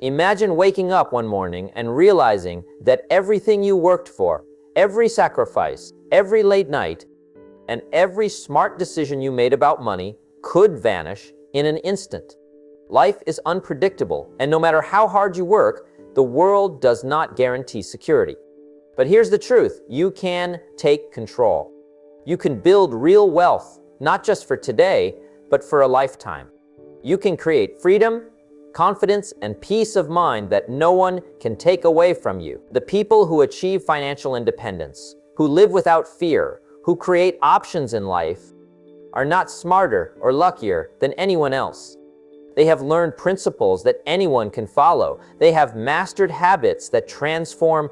Imagine waking up one morning and realizing that everything you worked for, every sacrifice, every late night, and every smart decision you made about money could vanish in an instant. Life is unpredictable, and no matter how hard you work, the world does not guarantee security. But here's the truth: you can take control. You can build real wealth, not just for today, but for a lifetime. You can create freedom, confidence, and peace of mind that no one can take away from you. The people who achieve financial independence, who live without fear, who create options in life, are not smarter or luckier than anyone else. They have learned principles that anyone can follow. They have mastered habits that transform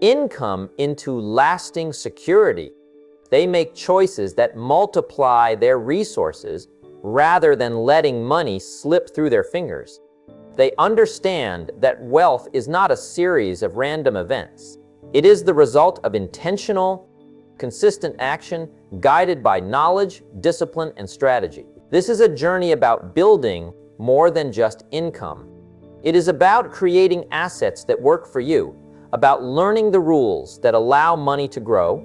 income into lasting security. They make choices that multiply their resources rather than letting money slip through their fingers. They understand that wealth is not a series of random events. It is the result of intentional, consistent action guided by knowledge, discipline, and strategy. This is a journey about building more than just income. It is about creating assets that work for you, about learning the rules that allow money to grow,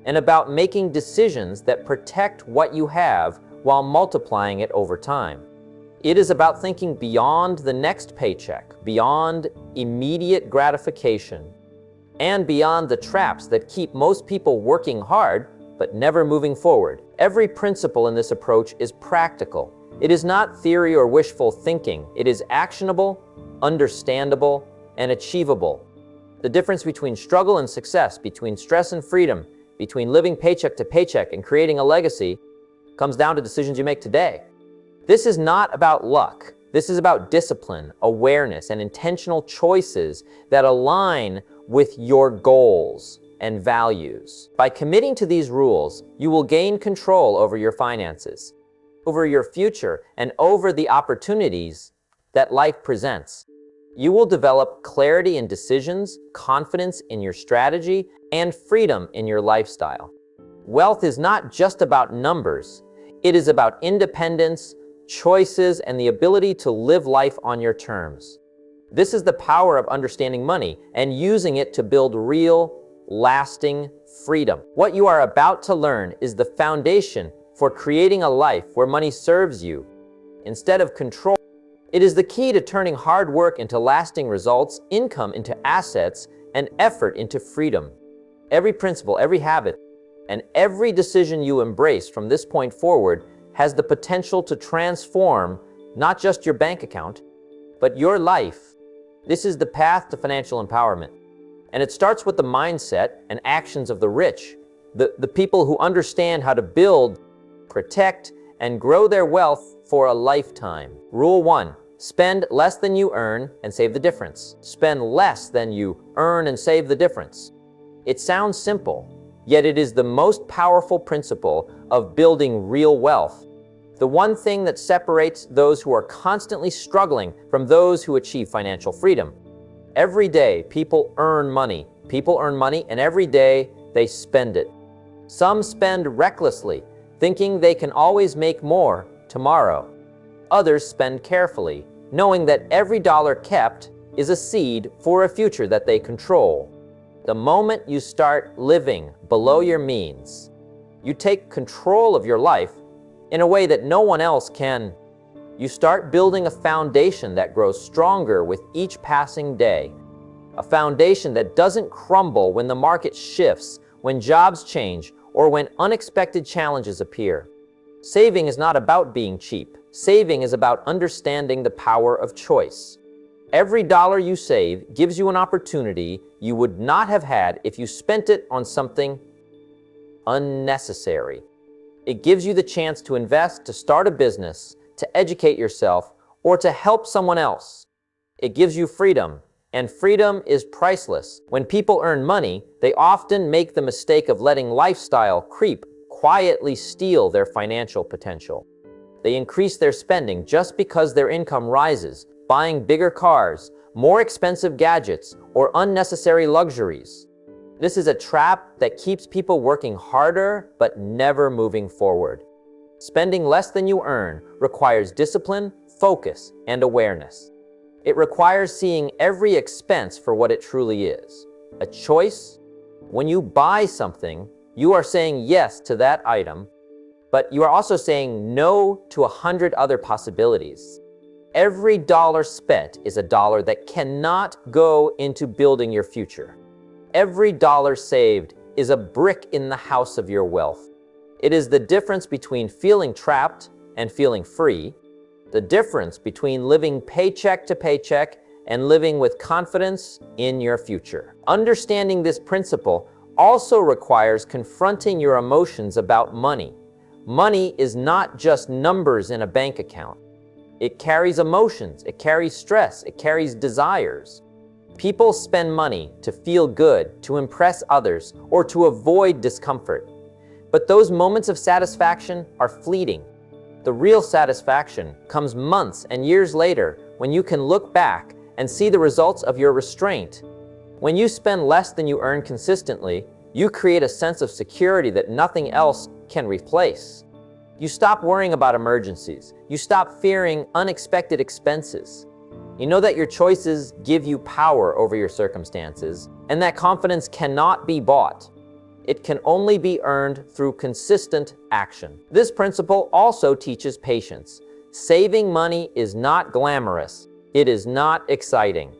and about making decisions that protect what you have while multiplying it over time. It is about thinking beyond the next paycheck, beyond immediate gratification, and beyond the traps that keep most people working hard but never moving forward. Every principle in this approach is practical. It is not theory or wishful thinking. It is actionable, understandable, and achievable. The difference between struggle and success, between stress and freedom, between living paycheck to paycheck and creating a legacy, comes down to decisions you make today. This is not about luck. This is about discipline, awareness, and intentional choices that align with your goals and values. By committing to these rules, you will gain control over your finances, over your future, and over the opportunities that life presents. You will develop clarity in decisions, confidence in your strategy, and freedom in your lifestyle. Wealth is not just about numbers. It is about independence, choices, and the ability to live life on your terms. This is the power of understanding money and using it to build real, lasting freedom. What you are about to learn is the foundation for creating a life where money serves you instead of control. It is the key to turning hard work into lasting results, income into assets, and effort into freedom. Every principle, every habit, and every decision you embrace from this point forward has the potential to transform not just your bank account, but your life. This is the path to financial empowerment. And it starts with the mindset and actions of the rich, the people who understand how to build, protect, and grow their wealth for a lifetime. Rule 1. Spend less than you earn and save the difference. Spend less than you earn and save the difference. It sounds simple, yet it is the most powerful principle of building real wealth. The one thing that separates those who are constantly struggling from those who achieve financial freedom. Every day, people earn money. And every day they spend it. Some spend recklessly, thinking they can always make more tomorrow. Others spend carefully, knowing that every dollar kept is a seed for a future that they control. The moment you start living below your means, you take control of your life in a way that no one else can. You start building a foundation that grows stronger with each passing day. A foundation that doesn't crumble when the market shifts, when jobs change, or when unexpected challenges appear. Saving is not about being cheap. Saving is about understanding the power of choice. Every dollar you save gives you an opportunity you would not have had if you spent it on something unnecessary. It gives you the chance to invest, to start a business, to educate yourself, or to help someone else. It gives you freedom, and freedom is priceless. When people earn money, they often make the mistake of letting lifestyle creep quietly steal their financial potential. They increase their spending just because their income rises, buying bigger cars, more expensive gadgets, or unnecessary luxuries. This is a trap that keeps people working harder but never moving forward. Spending less than you earn requires discipline, focus, and awareness. It requires seeing every expense for what it truly is, a choice. When you buy something, you are saying yes to that item, but you are also saying no to 100 other possibilities. Every dollar spent is a dollar that cannot go into building your future. Every dollar saved is a brick in the house of your wealth. It is the difference between feeling trapped and feeling free, the difference between living paycheck to paycheck and living with confidence in your future. Understanding this principle also requires confronting your emotions about money. Money is not just numbers in a bank account. It carries emotions, it carries stress, it carries desires. People spend money to feel good, to impress others, or to avoid discomfort. But those moments of satisfaction are fleeting. The real satisfaction comes months and years later when you can look back and see the results of your restraint. When you spend less than you earn consistently, you create a sense of security that nothing else can replace. You stop worrying about emergencies. You stop fearing unexpected expenses. You know that your choices give you power over your circumstances, and that confidence cannot be bought. It can only be earned through consistent action. This principle also teaches patience. Saving money is not glamorous. It is not exciting.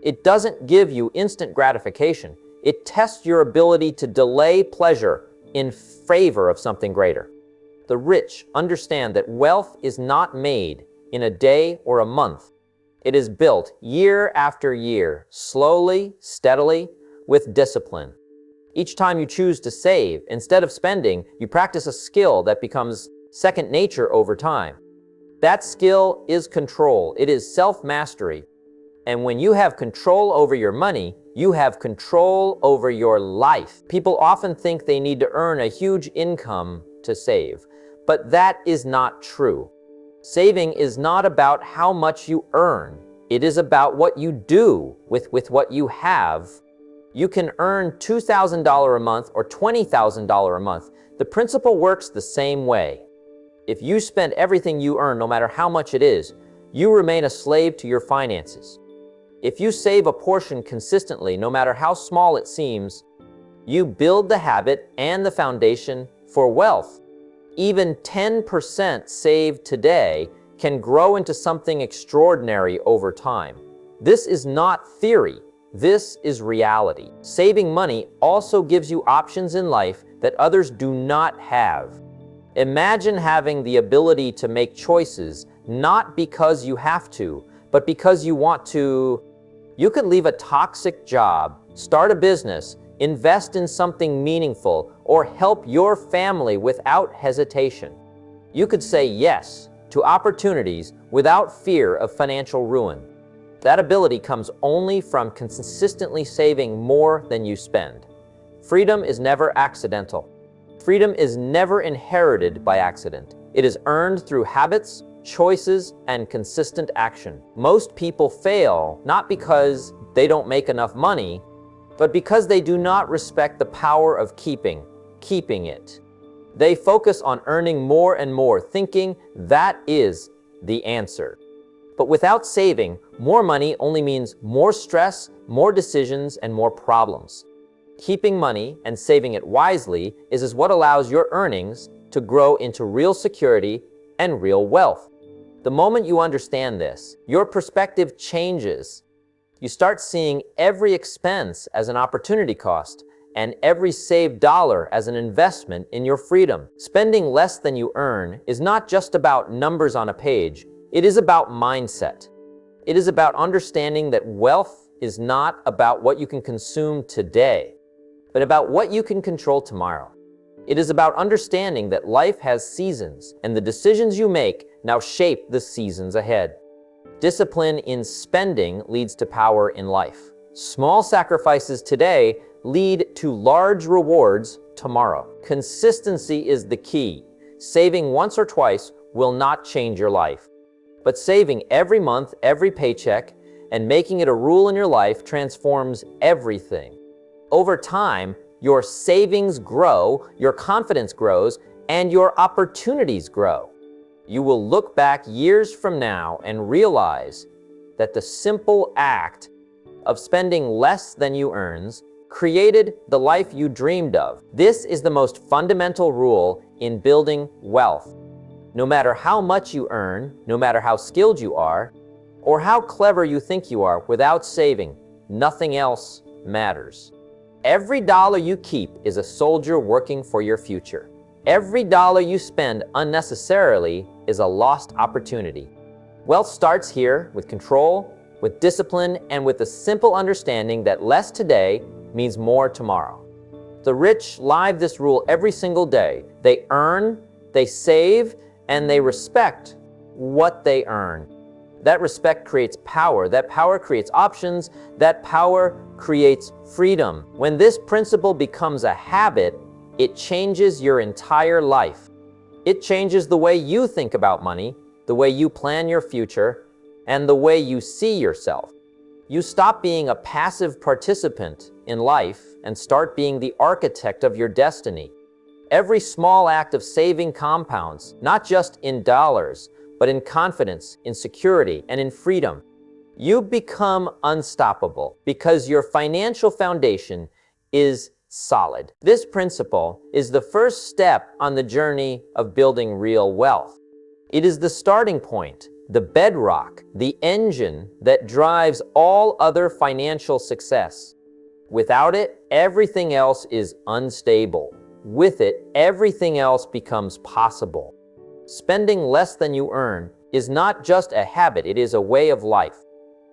It doesn't give you instant gratification. It tests your ability to delay pleasure in favor of something greater. The rich understand that wealth is not made in a day or a month. It is built year after year, slowly, steadily, with discipline. Each time you choose to save, instead of spending, you practice a skill that becomes second nature over time. That skill is control. It is self-mastery. And when you have control over your money, you have control over your life. People often think they need to earn a huge income to save, but that is not true. Saving is not about how much you earn. It is about what you do with what you have. You can earn $2,000 a month or $20,000 a month. The principle works the same way. If you spend everything you earn, no matter how much it is, you remain a slave to your finances. If you save a portion consistently, no matter how small it seems, you build the habit and the foundation for wealth. Even 10% saved today can grow into something extraordinary over time. This is not theory. This is reality. Saving money also gives you options in life that others do not have. Imagine having the ability to make choices, not because you have to, but because you want to. You could leave a toxic job, start a business, invest in something meaningful, or help your family without hesitation. You could say yes to opportunities without fear of financial ruin. That ability comes only from consistently saving more than you spend. Freedom is never accidental. Freedom is never inherited by accident. It is earned through habits, choices, and consistent action. Most people fail not because they don't make enough money, but because they do not respect the power of keeping it. They focus on earning more and more, thinking that is the answer. But without saving, more money only means more stress, more decisions, and more problems. Keeping money and saving it wisely is what allows your earnings to grow into real security and real wealth. The moment you understand this, your perspective changes. You start seeing every expense as an opportunity cost and every saved dollar as an investment in your freedom. Spending less than you earn is not just about numbers on a page. It is about mindset. It is about understanding that wealth is not about what you can consume today, but about what you can control tomorrow. It is about understanding that life has seasons, and the decisions you make now shape the seasons ahead. Discipline in spending leads to power in life. Small sacrifices today lead to large rewards tomorrow. Consistency is the key. Saving once or twice will not change your life. But saving every month, every paycheck, and making it a rule in your life transforms everything. Over time, your savings grow, your confidence grows, and your opportunities grow. You will look back years from now and realize that the simple act of spending less than you earn created the life you dreamed of. This is the most fundamental rule in building wealth. No matter how much you earn, no matter how skilled you are, or how clever you think you are, without saving, nothing else matters. Every dollar you keep is a soldier working for your future. Every dollar you spend unnecessarily is a lost opportunity. Wealth starts here with control, with discipline, and with the simple understanding that less today means more tomorrow. The rich live this rule every single day. They earn, they save, and they respect what they earn. That respect creates power. That power creates options. That power creates freedom. When this principle becomes a habit, it changes your entire life. It changes the way you think about money, the way you plan your future, and the way you see yourself. You stop being a passive participant in life and start being the architect of your destiny. Every small act of saving compounds, not just in dollars, but in confidence, in security, and in freedom. You become unstoppable because your financial foundation is solid. This principle is the first step on the journey of building real wealth. It is the starting point, the bedrock, the engine that drives all other financial success. Without it, everything else is unstable. With it, everything else becomes possible. Spending less than you earn is not just a habit, it is a way of life.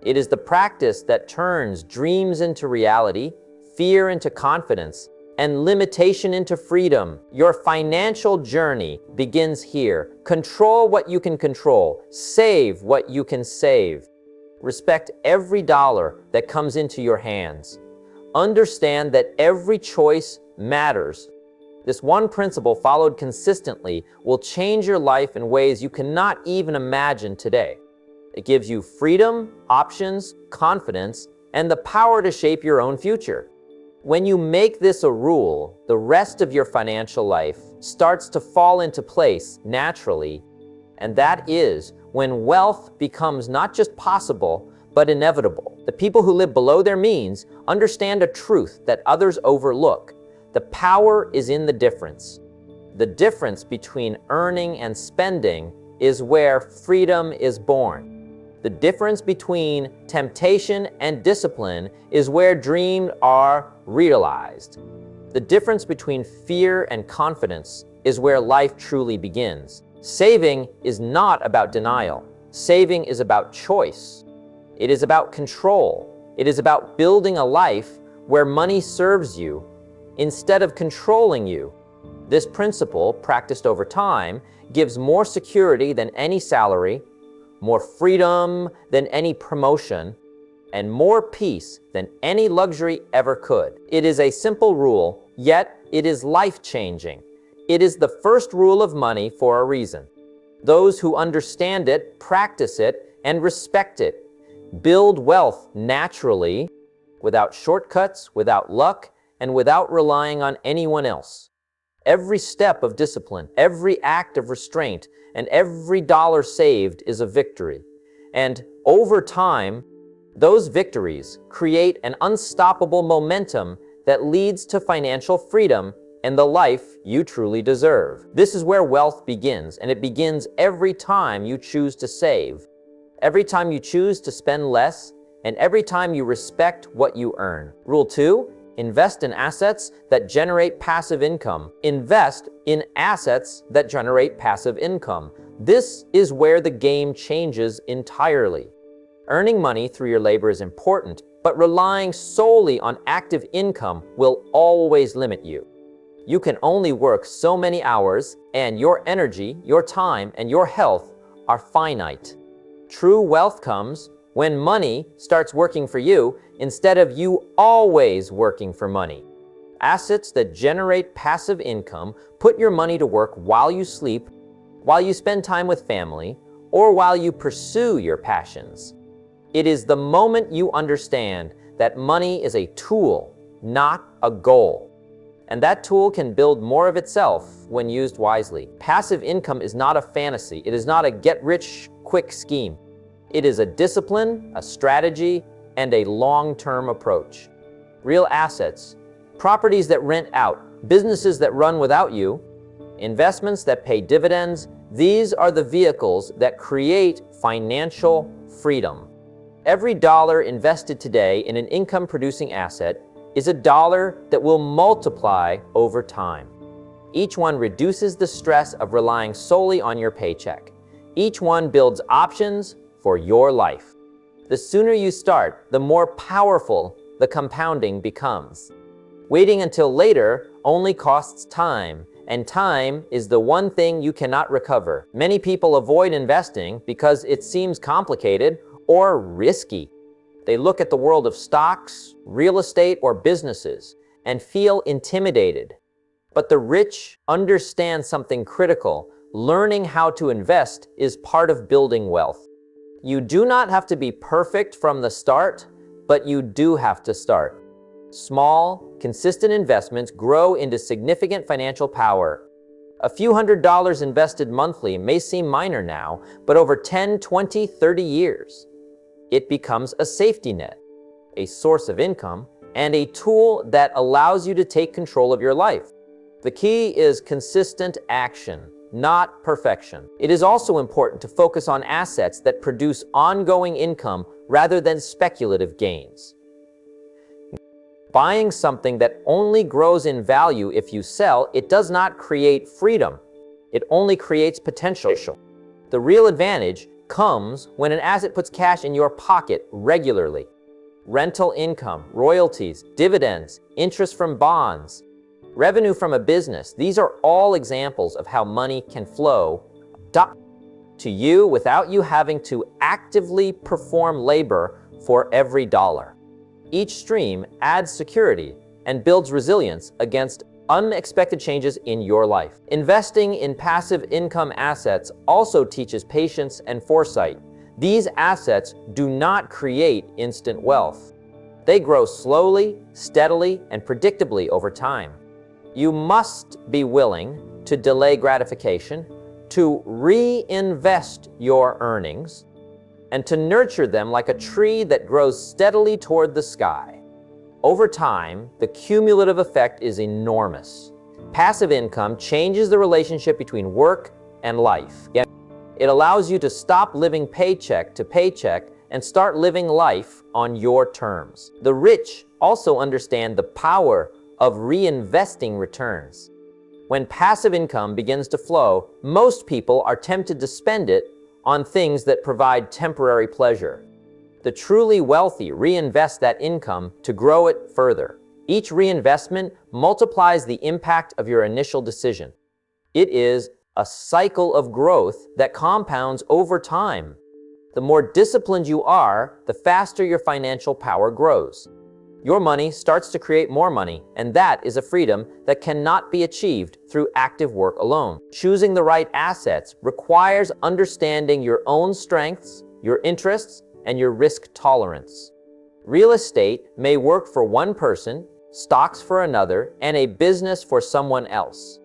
It is the practice that turns dreams into reality, fear into confidence, and limitation into freedom. Your financial journey begins here. Control what you can control. Save what you can save. Respect every dollar that comes into your hands. Understand that every choice matters. This one principle, followed consistently, will change your life in ways you cannot even imagine today. It gives you freedom, options, confidence, and the power to shape your own future. When you make this a rule, the rest of your financial life starts to fall into place naturally, and that is when wealth becomes not just possible, but inevitable. The people who live below their means understand a truth that others overlook. The power is in the difference. The difference between earning and spending is where freedom is born. The difference between temptation and discipline is where dreams are realized. The difference between fear and confidence is where life truly begins. Saving is not about denial. Saving is about choice. It is about control. It is about building a life where money serves you instead of controlling you. This principle, practiced over time, gives more security than any salary, more freedom than any promotion, and more peace than any luxury ever could. It is a simple rule, yet it is life-changing. It is the first rule of money for a reason. Those who understand it, practice it, and respect it build wealth naturally, without shortcuts, without luck, and without relying on anyone else. Every step of discipline, every act of restraint, and every dollar saved is a victory. And over time, those victories create an unstoppable momentum that leads to financial freedom and the life you truly deserve. This is where wealth begins, and it begins every time you choose to save, every time you choose to spend less, and every time you respect what you earn. Rule 2, invest in assets that generate passive income. Invest in assets that generate passive income. This is where the game changes entirely. Earning money through your labor is important, but relying solely on active income will always limit you. You can only work so many hours, and your energy, your time, and your health are finite. True wealth comes when money starts working for you instead of you always working for money. Assets that generate passive income put your money to work while you sleep, while you spend time with family, or while you pursue your passions. It is the moment you understand that money is a tool, not a goal. And that tool can build more of itself when used wisely. Passive income is not a fantasy. It is not a get-rich-quick scheme. It is a discipline, a strategy, and a long-term approach. Real assets, properties that rent out, businesses that run without you, investments that pay dividends, these are the vehicles that create financial freedom. Every dollar invested today in an income-producing asset is a dollar that will multiply over time. Each one reduces the stress of relying solely on your paycheck. Each one builds options for your life. The sooner you start, the more powerful the compounding becomes. Waiting until later only costs time, and time is the one thing you cannot recover. Many people avoid investing because it seems complicated or risky. They look at the world of stocks, real estate, or businesses and feel intimidated. But the rich understand something critical. Learning how to invest is part of building wealth. You do not have to be perfect from the start, but you do have to start. Small, consistent investments grow into significant financial power. A few $100s invested monthly may seem minor now, but over 10, 20, 30 years, it becomes a safety net, a source of income, and a tool that allows you to take control of your life. The key is consistent action, not perfection. It is also important to focus on assets that produce ongoing income rather than speculative gains. Buying something that only grows in value if you sell, it does not create freedom. It only creates potential. The real advantage comes when an asset puts cash in your pocket regularly. Rental income, royalties, dividends, interest from bonds, revenue from a business, these are all examples of how money can flow to you without you having to actively perform labor for every dollar. Each stream adds security and builds resilience against unexpected changes in your life. Investing in passive income assets also teaches patience and foresight. These assets do not create instant wealth. They grow slowly, steadily, and predictably over time. You must be willing to delay gratification, to reinvest your earnings, and to nurture them like a tree that grows steadily toward the sky. Over time, the cumulative effect is enormous. Passive income changes the relationship between work and life. It allows you to stop living paycheck to paycheck and start living life on your terms. The rich also understand the power of reinvesting returns. When passive income begins to flow, most people are tempted to spend it on things that provide temporary pleasure. The truly wealthy reinvest that income to grow it further. Each reinvestment multiplies the impact of your initial decision. It is a cycle of growth that compounds over time. The more disciplined you are, the faster your financial power grows. Your money starts to create more money, and that is a freedom that cannot be achieved through active work alone. Choosing the right assets requires understanding your own strengths, your interests, and your risk tolerance. Real estate may work for one person, stocks for another, and a business for someone else.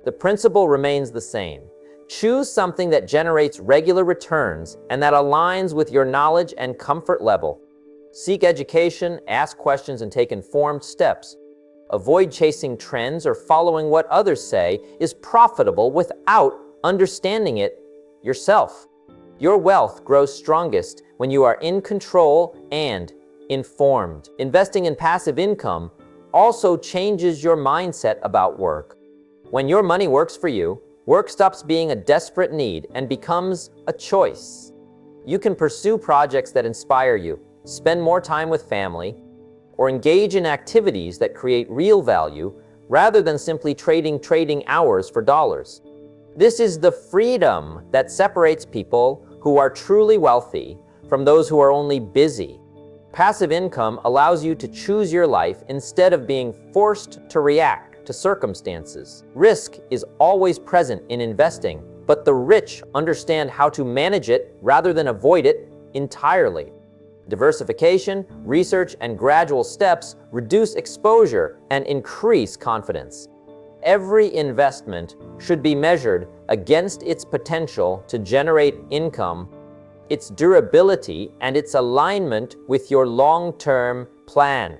The principle remains the same. Choose something that generates regular returns and that aligns with your knowledge and comfort level. Seek education, ask questions, and take informed steps. Avoid chasing trends or following what others say is profitable without understanding it yourself. Your wealth grows strongest when you are in control and informed. Investing in passive income also changes your mindset about work. When your money works for you, work stops being a desperate need and becomes a choice. You can pursue projects that inspire you, spend more time with family, or engage in activities that create real value rather than simply trading hours for dollars. This is the freedom that separates people who are truly wealthy from those who are only busy. Passive income allows you to choose your life instead of being forced to react to circumstances. Risk is always present in investing, but the rich understand how to manage it rather than avoid it entirely. Diversification, research, and gradual steps reduce exposure and increase confidence. Every investment should be measured against its potential to generate income its durability, and its alignment with your long-term plan.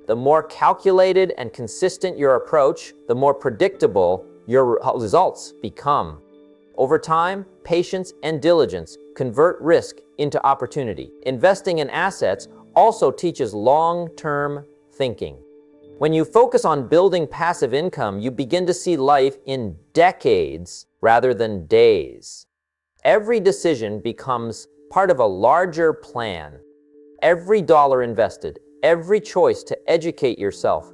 The more calculated and consistent your approach, the more predictable your results become. Over time, patience and diligence convert risk into opportunity. Investing in assets also teaches long-term thinking. When you focus on building passive income, you begin to see life in decades rather than days. Every decision becomes part of a larger plan. Every dollar invested, every choice to educate yourself,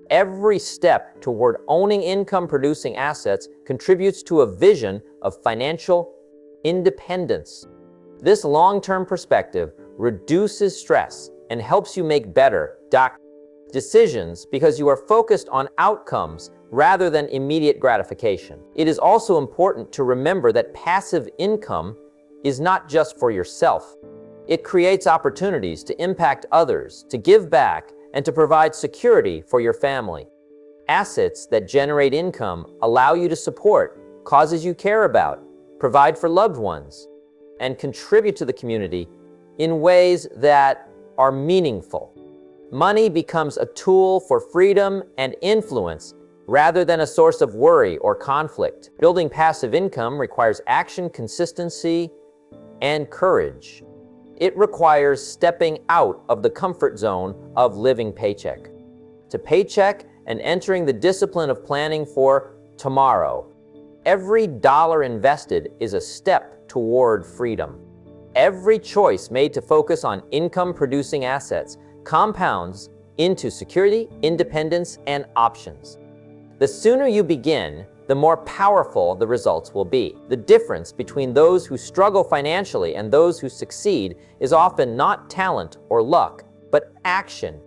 every step toward owning income-producing assets contributes to a vision of financial independence. This long-term perspective reduces stress and helps you make better decisions because you are focused on outcomes rather than immediate gratification. It is also important to remember that passive income is not just for yourself. It creates opportunities to impact others, to give back, and to provide security for your family. Assets that generate income allow you to support causes you care about, provide for loved ones, and contribute to the community in ways that are meaningful. Money becomes a tool for freedom and influence rather than a source of worry or conflict. Building passive income requires action, consistency, and courage. It requires stepping out of the comfort zone of living paycheck to paycheck and entering the discipline of planning for tomorrow. Every dollar invested is a step toward freedom. Every choice made to focus on income-producing assets compounds into security, independence, and options. The sooner you begin, the more powerful the results will be. The difference between those who struggle financially and those who succeed is often not talent or luck, but action.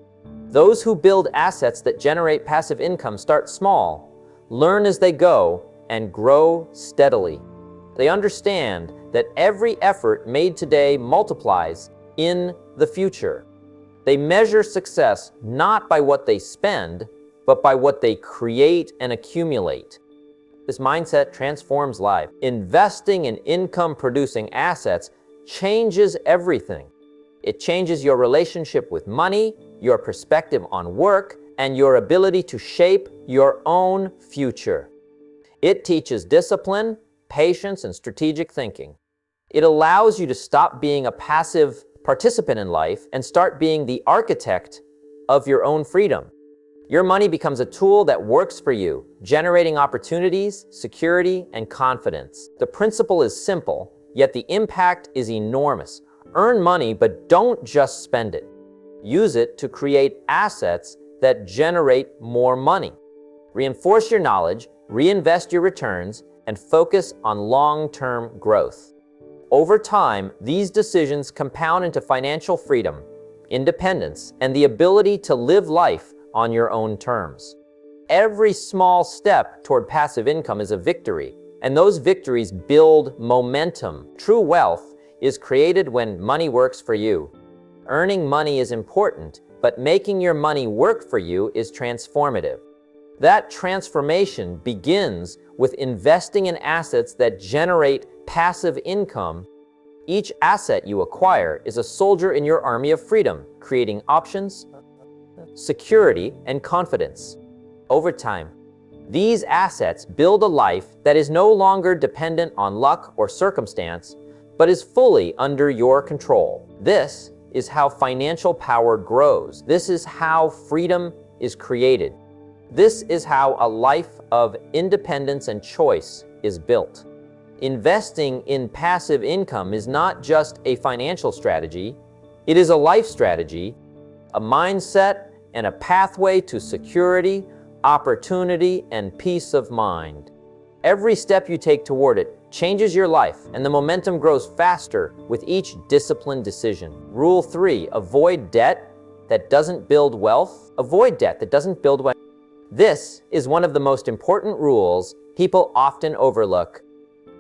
Those who build assets that generate passive income start small, learn as they go, and grow steadily. They understand that every effort made today multiplies in the future. They measure success not by what they spend, but by what they create and accumulate. This mindset transforms life. Investing in income-producing assets changes everything. It changes your relationship with money, your perspective on work, and your ability to shape your own future. It teaches discipline, patience, and strategic thinking. It allows you to stop being a passive participant in life and start being the architect of your own freedom. Your money becomes a tool that works for you, generating opportunities, security, and confidence. The principle is simple, yet the impact is enormous. Earn money, but don't just spend it. Use it to create assets that generate more money. Reinforce your knowledge, reinvest your returns, and focus on long-term growth. Over time, these decisions compound into financial freedom, independence, and the ability to live life on your own terms. Every small step toward passive income is a victory, and those victories build momentum. True wealth is created when money works for you. Earning money is important, but making your money work for you is transformative. That transformation begins with investing in assets that generate passive income. Each asset you acquire is a soldier in your army of freedom, creating options, security, and confidence. Over time, these assets build a life that is no longer dependent on luck or circumstance, but is fully under your control. This is how financial power grows. This is how freedom is created. This is how a life of independence and choice is built. Investing in passive income is not just a financial strategy, it is a life strategy, a mindset, and a pathway to security, opportunity, and peace of mind. Every step you take toward it changes your life, and the momentum grows faster with each disciplined decision. Rule 3, avoid debt that doesn't build wealth. Avoid debt that doesn't build wealth. This is one of the most important rules people often overlook,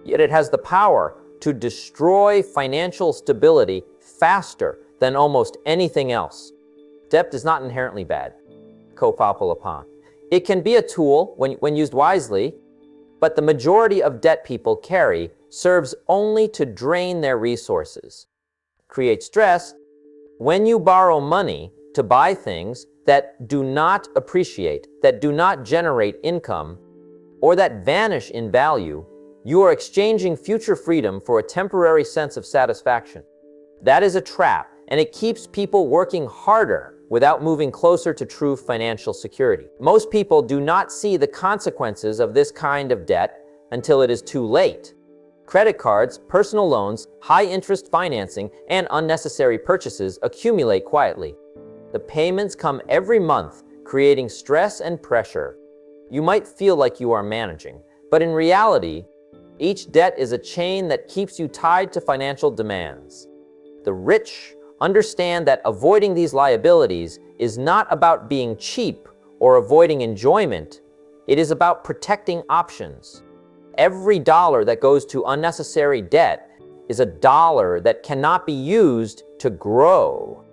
yet it has the power to destroy financial stability faster than almost anything else. Debt is not inherently bad. Kopapalapa. It can be a tool when used wisely, but the majority of debt people carry serves only to drain their resources, create stress. When you borrow money to buy things that do not appreciate, that do not generate income, or that vanish in value, you are exchanging future freedom for a temporary sense of satisfaction. That is a trap, and it keeps people working harder without moving closer to true financial security. Most people do not see the consequences of this kind of debt until it is too late. Credit cards, personal loans, high-interest financing, and unnecessary purchases accumulate quietly. The payments come every month, creating stress and pressure. You might feel like you are managing, but in reality, each debt is a chain that keeps you tied to financial demands. The rich understand that avoiding these liabilities is not about being cheap or avoiding enjoyment. It is about protecting options. Every dollar that goes to unnecessary debt is a dollar that cannot be used to grow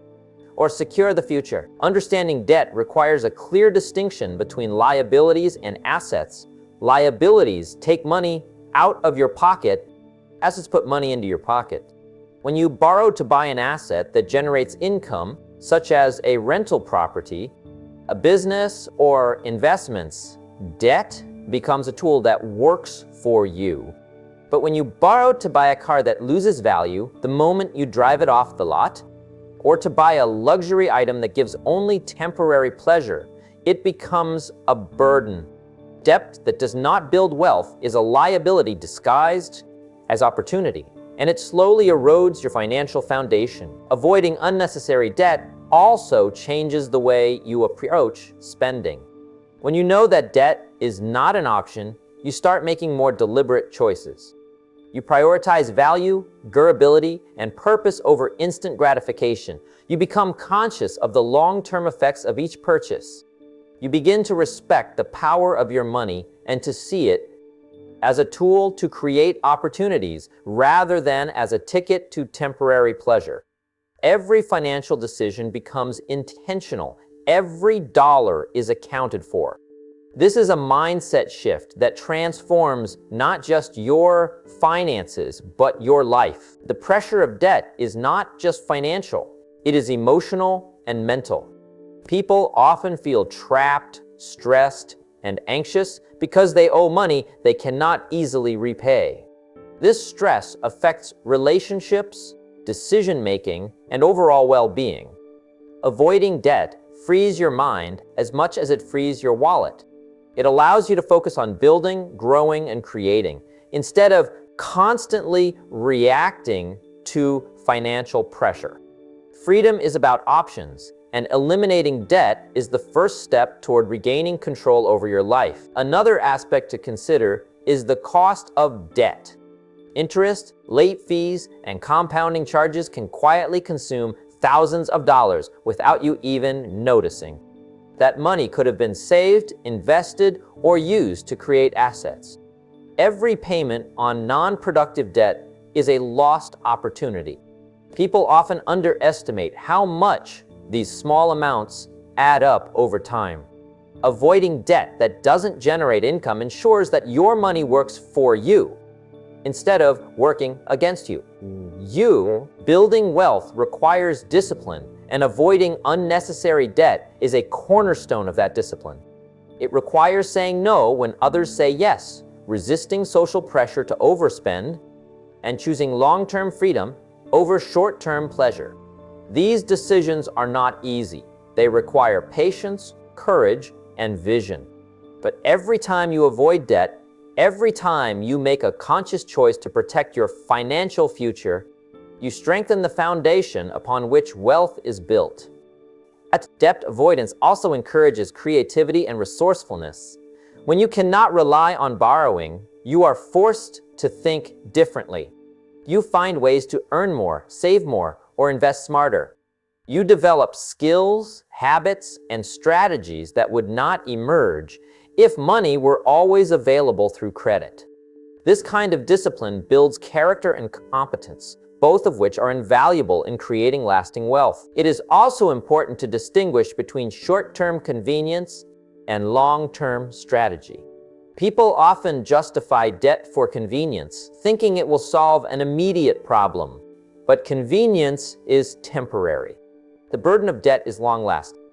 or secure the future. Understanding debt requires a clear distinction between liabilities and assets. Liabilities take money out of your pocket, assets put money into your pocket. When you borrow to buy an asset that generates income, such as a rental property, a business, or investments, debt becomes a tool that works for you. But when you borrow to buy a car that loses value the moment you drive it off the lot, or to buy a luxury item that gives only temporary pleasure, it becomes a burden. Debt that does not build wealth is a liability disguised as opportunity, and it slowly erodes your financial foundation. Avoiding unnecessary debt also changes the way you approach spending. When you know that debt is not an option, you start making more deliberate choices. You prioritize value, durability, and purpose over instant gratification. You become conscious of the long-term effects of each purchase. You begin to respect the power of your money and to see it as a tool to create opportunities rather than as a ticket to temporary pleasure. Every financial decision becomes intentional. Every dollar is accounted for. This is a mindset shift that transforms not just your finances, but your life. The pressure of debt is not just financial, it is emotional and mental. People often feel trapped, stressed, and anxious because they owe money they cannot easily repay. This stress affects relationships, decision-making, and overall well-being. Avoiding debt frees your mind as much as it frees your wallet. It allows you to focus on building, growing, and creating, instead of constantly reacting to financial pressure. Freedom is about options, and eliminating debt is the first step toward regaining control over your life. Another aspect to consider is the cost of debt. Interest, late fees, and compounding charges can quietly consume thousands of dollars without you even noticing. That money could have been saved, invested, or used to create assets. Every payment on non-productive debt is a lost opportunity. People often underestimate how much these small amounts add up over time. Avoiding debt that doesn't generate income ensures that your money works for you instead of working against you. Building wealth requires discipline, and avoiding unnecessary debt is a cornerstone of that discipline. It requires saying no when others say yes, resisting social pressure to overspend, and choosing long-term freedom over short-term pleasure. These decisions are not easy. They require patience, courage, and vision. But every time you avoid debt, every time you make a conscious choice to protect your financial future, you strengthen the foundation upon which wealth is built. Debt avoidance also encourages creativity and resourcefulness. When you cannot rely on borrowing, you are forced to think differently. You find ways to earn more, save more, or invest smarter. You develop skills, habits, and strategies that would not emerge if money were always available through credit. This kind of discipline builds character and competence, both of which are invaluable in creating lasting wealth. It is also important to distinguish between short-term convenience and long-term strategy. People often justify debt for convenience, thinking it will solve an immediate problem. But convenience is temporary. The burden of debt is long-lasting.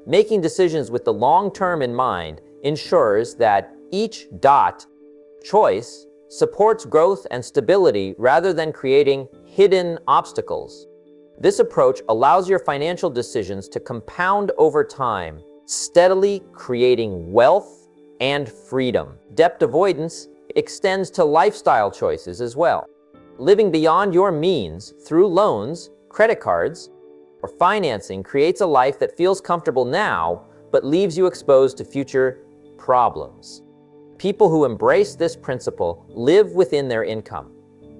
Making decisions with the long term in mind ensures that each choice supports growth and stability rather than creating hidden obstacles. This approach allows your financial decisions to compound over time, steadily creating wealth and freedom. Debt avoidance extends to lifestyle choices as well. Living beyond your means through loans, credit cards, or financing creates a life that feels comfortable now, but leaves you exposed to future problems. People who embrace this principle live within their income,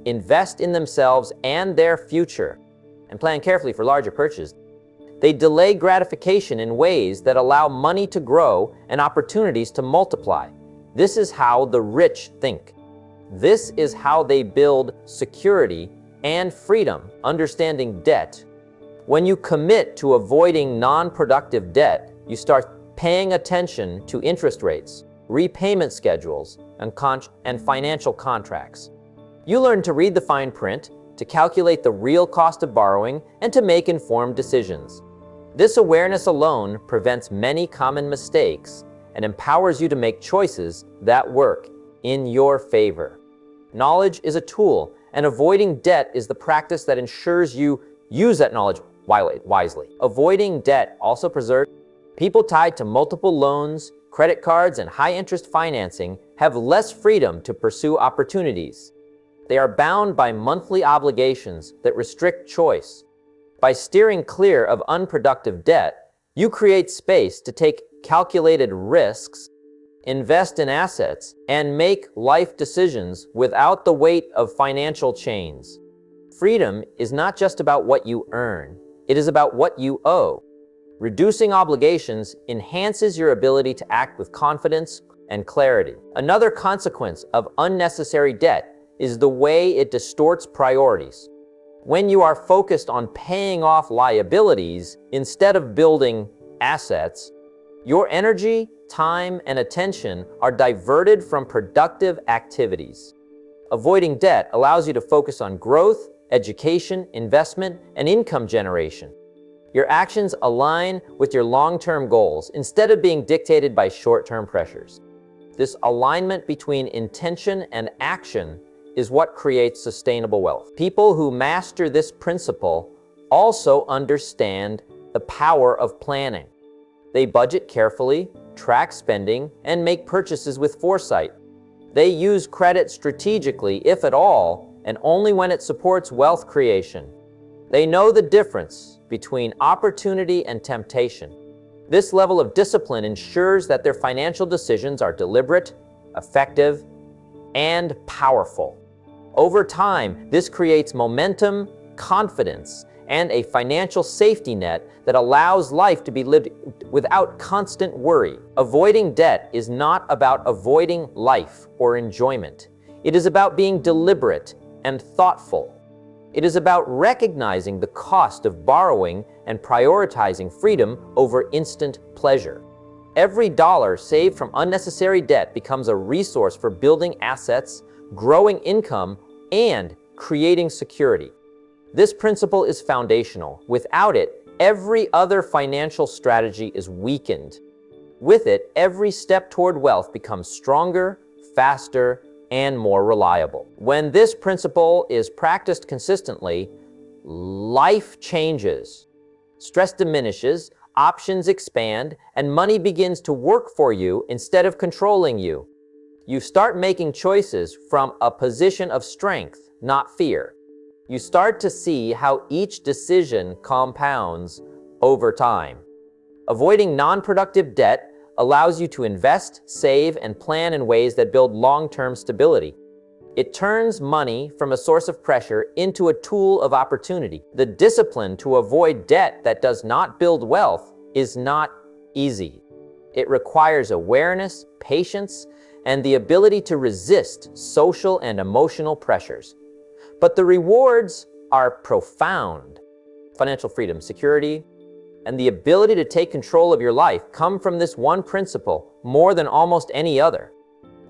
invest in themselves and their future, and plan carefully for larger purchases. They delay gratification in ways that allow money to grow and opportunities to multiply. This is how the rich think. This is how they build security and freedom. Understanding debt. When you commit to avoiding non-productive debt, you start paying attention to interest rates, repayment schedules, and financial contracts. You learn to read the fine print, to calculate the real cost of borrowing, and to make informed decisions. This awareness alone prevents many common mistakes and empowers you to make choices that work in your favor. Knowledge is a tool, and avoiding debt is the practice that ensures you use that knowledge wisely. Avoiding debt also preserves people tied to multiple loans, credit cards, and high-interest financing have less freedom to pursue opportunities. They are bound by monthly obligations that restrict choice. By steering clear of unproductive debt, you create space to take calculated risks, invest in assets, and make life decisions without the weight of financial chains. Freedom is not just about what you earn, it is about what you owe. Reducing obligations enhances your ability to act with confidence and clarity. Another consequence of unnecessary debt is the way it distorts priorities. When you are focused on paying off liabilities instead of building assets, your energy, time, and attention are diverted from productive activities. Avoiding debt allows you to focus on growth, education, investment, and income generation. Your actions align with your long-term goals instead of being dictated by short-term pressures. This alignment between intention and action is what creates sustainable wealth. People who master this principle also understand the power of planning. They budget carefully, track spending, and make purchases with foresight. They use credit strategically, if at all, and only when it supports wealth creation. They know the difference between opportunity and temptation. This level of discipline ensures that their financial decisions are deliberate, effective, and powerful. Over time, this creates momentum, confidence, and a financial safety net that allows life to be lived without constant worry. Avoiding debt is not about avoiding life or enjoyment. It is about being deliberate and thoughtful. It is about recognizing the cost of borrowing and prioritizing freedom over instant pleasure. Every dollar saved from unnecessary debt becomes a resource for building assets, growing income, and creating security. This principle is foundational. Without it, every other financial strategy is weakened. With it, every step toward wealth becomes stronger, faster, and more reliable. When this principle is practiced consistently, life changes. Stress diminishes, options expand, and money begins to work for you instead of controlling you. You start making choices from a position of strength, not fear. You start to see how each decision compounds over time. Avoiding non-productive debt allows you to invest, save, and plan in ways that build long-term stability. It turns money from a source of pressure into a tool of opportunity. The discipline to avoid debt that does not build wealth is not easy. It requires awareness, patience, and the ability to resist social and emotional pressures. But the rewards are profound. Financial freedom, security, and the ability to take control of your life come from this one principle more than almost any other.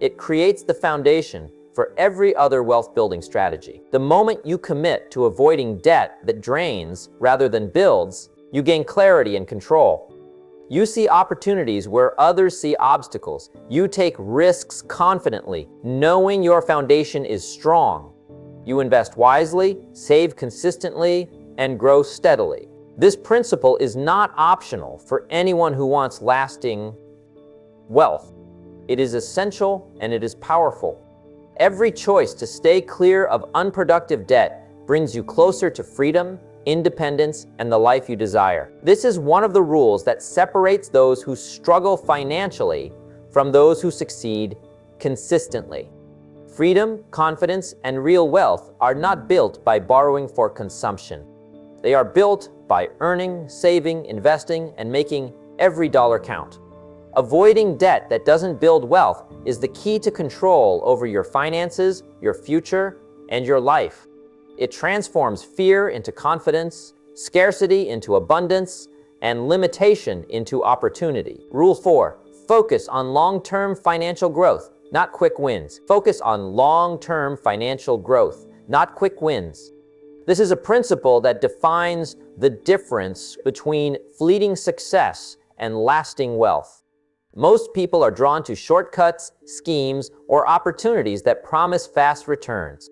It creates the foundation for every other wealth-building strategy. The moment you commit to avoiding debt that drains rather than builds, you gain clarity and control. You see opportunities where others see obstacles. You take risks confidently, knowing your foundation is strong. You invest wisely, save consistently, and grow steadily. This principle is not optional for anyone who wants lasting wealth. It is essential and it is powerful. Every choice to stay clear of unproductive debt brings you closer to freedom, independence, and the life you desire. This is one of the rules that separates those who struggle financially from those who succeed consistently. Freedom, confidence, and real wealth are not built by borrowing for consumption. They are built by earning, saving, investing, and making every dollar count. Avoiding debt that doesn't build wealth is the key to control over your finances, your future, and your life. It transforms fear into confidence, scarcity into abundance, and limitation into opportunity. Rule 4, focus on long-term financial growth, not quick wins. Focus on long-term financial growth, not quick wins. This is a principle that defines the difference between fleeting success and lasting wealth. Most people are drawn to shortcuts, schemes, or opportunities that promise fast returns.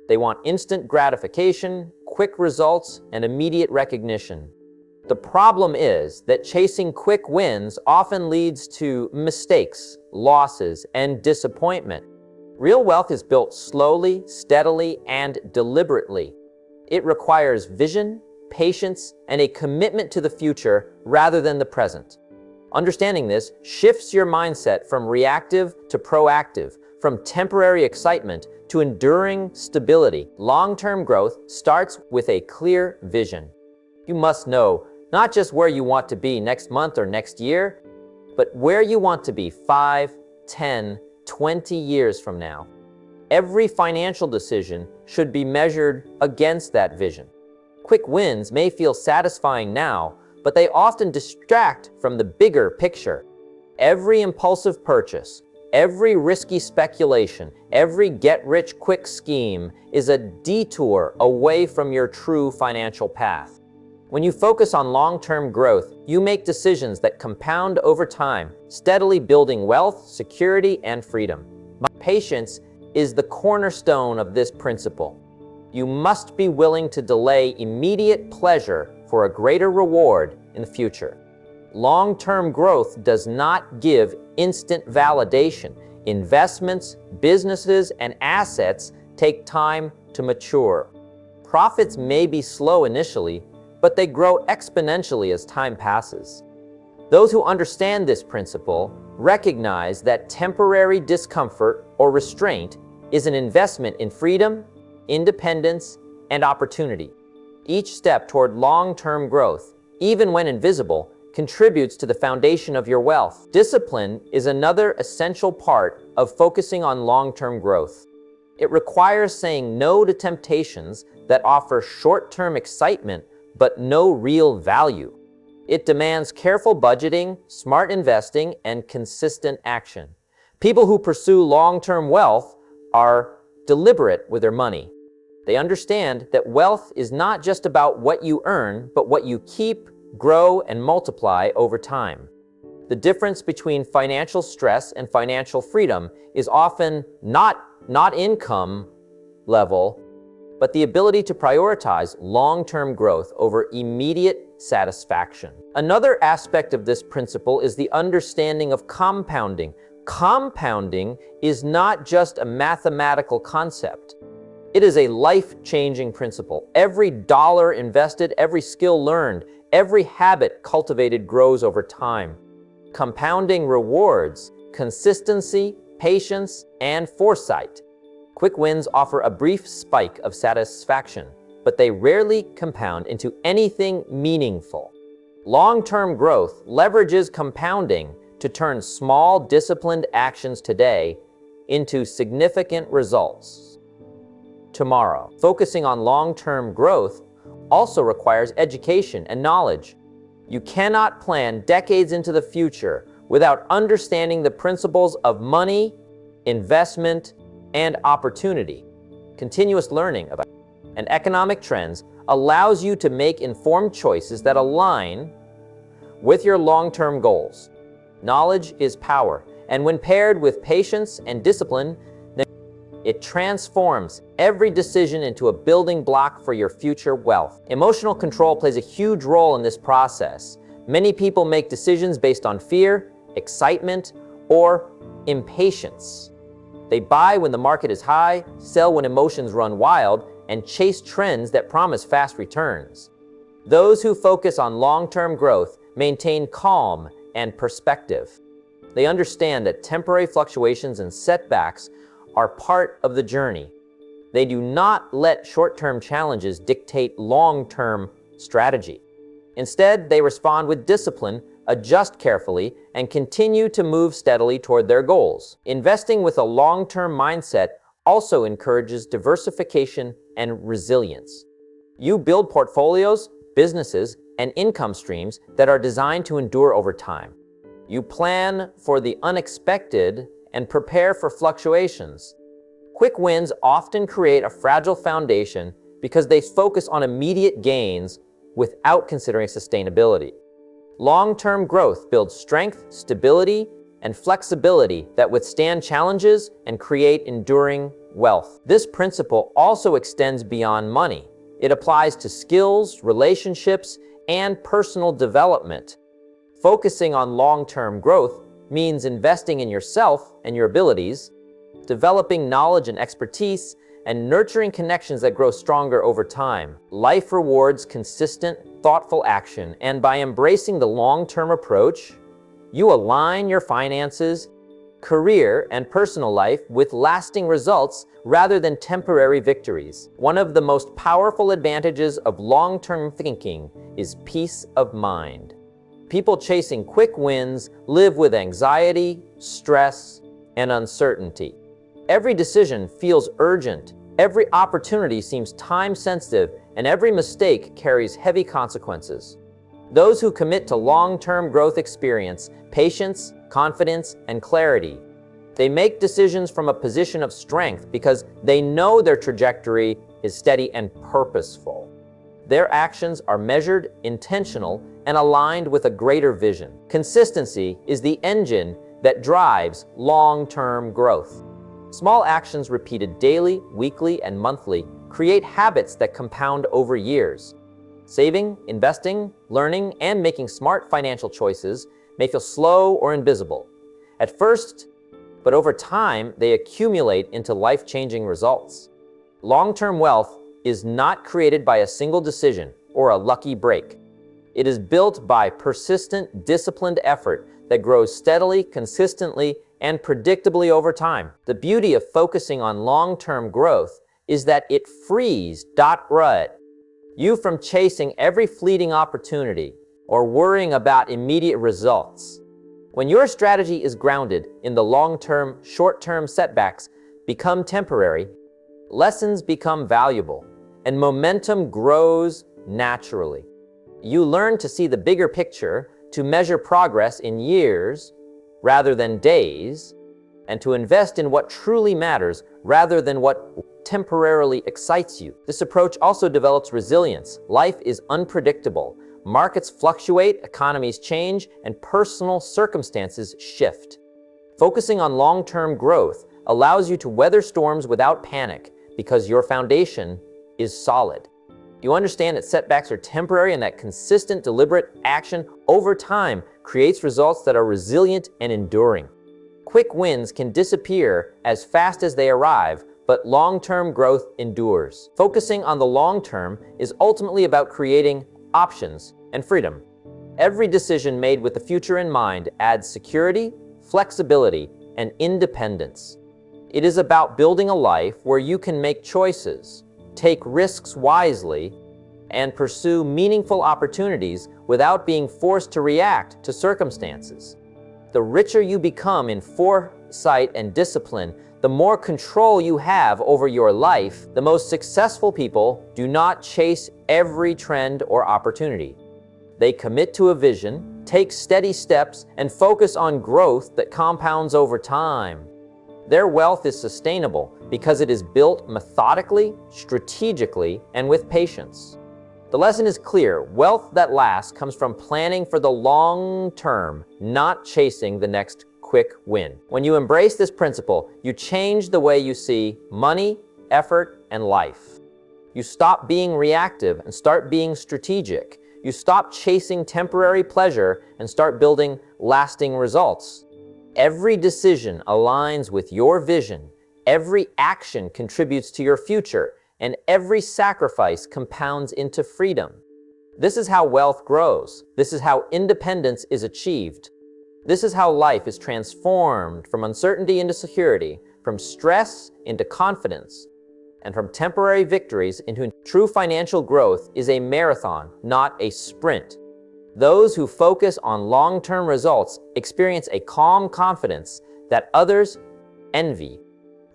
They want instant gratification, quick results, and immediate recognition. The problem is that chasing quick wins often leads to mistakes, losses, and disappointment. Real wealth is built slowly, steadily, and deliberately. It requires vision, patience, and a commitment to the future rather than the present. Understanding this shifts your mindset from reactive to proactive, from temporary excitement to enduring stability. Long-term growth starts with a clear vision. You must know not just where you want to be next month or next year, but where you want to be 5, 10, 20 years from now. Every financial decision should be measured against that vision. Quick wins may feel satisfying now, but they often distract from the bigger picture. Every impulsive purchase, every risky speculation, every get-rich-quick scheme is a detour away from your true financial path. When you focus on long-term growth, you make decisions that compound over time, steadily building wealth, security, and freedom. Patience is the cornerstone of this principle. You must be willing to delay immediate pleasure for a greater reward in the future. Long-term growth does not give instant validation. Investments, businesses, and assets take time to mature. Profits may be slow initially, but they grow exponentially as time passes. Those who understand this principle recognize that temporary discomfort or restraint is an investment in freedom, independence, and opportunity. Each step toward long-term growth, even when invisible, contributes to the foundation of your wealth. Discipline is another essential part of focusing on long-term growth. It requires saying no to temptations that offer short-term excitement but no real value. It demands careful budgeting, smart investing, and consistent action. People who pursue long-term wealth are deliberate with their money. They understand that wealth is not just about what you earn, but what you keep, grow, and multiply over time. The difference between financial stress and financial freedom is often not income level, but the ability to prioritize long-term growth over immediate satisfaction. Another aspect of this principle is the understanding of compounding. Compounding is not just a mathematical concept. It is a life-changing principle. Every dollar invested, every skill learned, every habit cultivated grows over time. Compounding rewards consistency, patience, and foresight. Quick wins offer a brief spike of satisfaction, but they rarely compound into anything meaningful. Long-term growth leverages compounding to turn small, disciplined actions today into significant results tomorrow. Focusing on long-term growth also requires education and knowledge. You cannot plan decades into the future without understanding the principles of money, investment, and opportunity. Continuous learning about and economic trends allows you to make informed choices that align with your long-term goals. Knowledge is power, and when paired with patience and discipline, then it transforms every decision into a building block for your future wealth. Emotional control plays a huge role in this process. Many people make decisions based on fear, excitement, or impatience. They buy when the market is high, sell when emotions run wild, and chase trends that promise fast returns. Those who focus on long-term growth maintain calm and perspective. They understand that temporary fluctuations and setbacks are part of the journey. They do not let short-term challenges dictate long-term strategy. Instead, they respond with discipline, adjust carefully, and continue to move steadily toward their goals. Investing with a long-term mindset also encourages diversification and resilience. You build portfolios, businesses, and income streams that are designed to endure over time. You plan for the unexpected and prepare for fluctuations. Quick wins often create a fragile foundation because they focus on immediate gains without considering sustainability. Long-term growth builds strength, stability, and flexibility that withstand challenges and create enduring wealth. This principle also extends beyond money. It applies to skills, relationships, and personal development. Focusing on long-term growth means investing in yourself and your abilities, developing knowledge and expertise, and nurturing connections that grow stronger over time. Life rewards consistent, thoughtful action, and by embracing the long-term approach, you align your finances, career, and personal life with lasting results rather than temporary victories. One of the most powerful advantages of long-term thinking is peace of mind. People chasing quick wins live with anxiety, stress, and uncertainty. Every decision feels urgent, every opportunity seems time-sensitive, and every mistake carries heavy consequences. Those who commit to long-term growth experience patience, confidence, and clarity. They make decisions from a position of strength because they know their trajectory is steady and purposeful. Their actions are measured, intentional, and aligned with a greater vision. Consistency is the engine that drives long-term growth. Small actions repeated daily, weekly, and monthly create habits that compound over years. Saving, investing, learning, and making smart financial choices may feel slow or invisible at first, but over time, they accumulate into life-changing results. Long-term wealth is not created by a single decision or a lucky break. It is built by persistent, disciplined effort that grows steadily, consistently, and predictably over time. The beauty of focusing on long-term growth is that it frees you from chasing every fleeting opportunity or worrying about immediate results. When your strategy is grounded in the long-term, short-term setbacks become temporary, lessons become valuable, and momentum grows naturally. You learn to see the bigger picture, to measure progress in years rather than days, and to invest in what truly matters rather than what temporarily excites you. This approach also develops resilience. Life is unpredictable. Markets fluctuate, economies change, and personal circumstances shift. Focusing on long-term growth allows you to weather storms without panic because your foundation is solid. You understand that setbacks are temporary and that consistent, deliberate action over time creates results that are resilient and enduring. Quick wins can disappear as fast as they arrive, but long-term growth endures. Focusing on the long term is ultimately about creating options and freedom. Every decision made with the future in mind adds security, flexibility, and independence. It is about building a life where you can make choices, take risks wisely, and pursue meaningful opportunities without being forced to react to circumstances. The richer you become in foresight and discipline, the more control you have over your life. The most successful people do not chase every trend or opportunity. They commit to a vision, take steady steps, and focus on growth that compounds over time. Their wealth is sustainable because it is built methodically, strategically, and with patience. The lesson is clear. Wealth that lasts comes from planning for the long term, not chasing the next quick win. When you embrace this principle, you change the way you see money, effort, and life. You stop being reactive and start being strategic. You stop chasing temporary pleasure and start building lasting results. Every decision aligns with your vision. Every action contributes to your future, and every sacrifice compounds into freedom. This is how wealth grows. This is how independence is achieved. This is how life is transformed from uncertainty into security, from stress into confidence, and from temporary victories into true financial growth is a marathon, not a sprint. Those who focus on long-term results experience a calm confidence that others envy.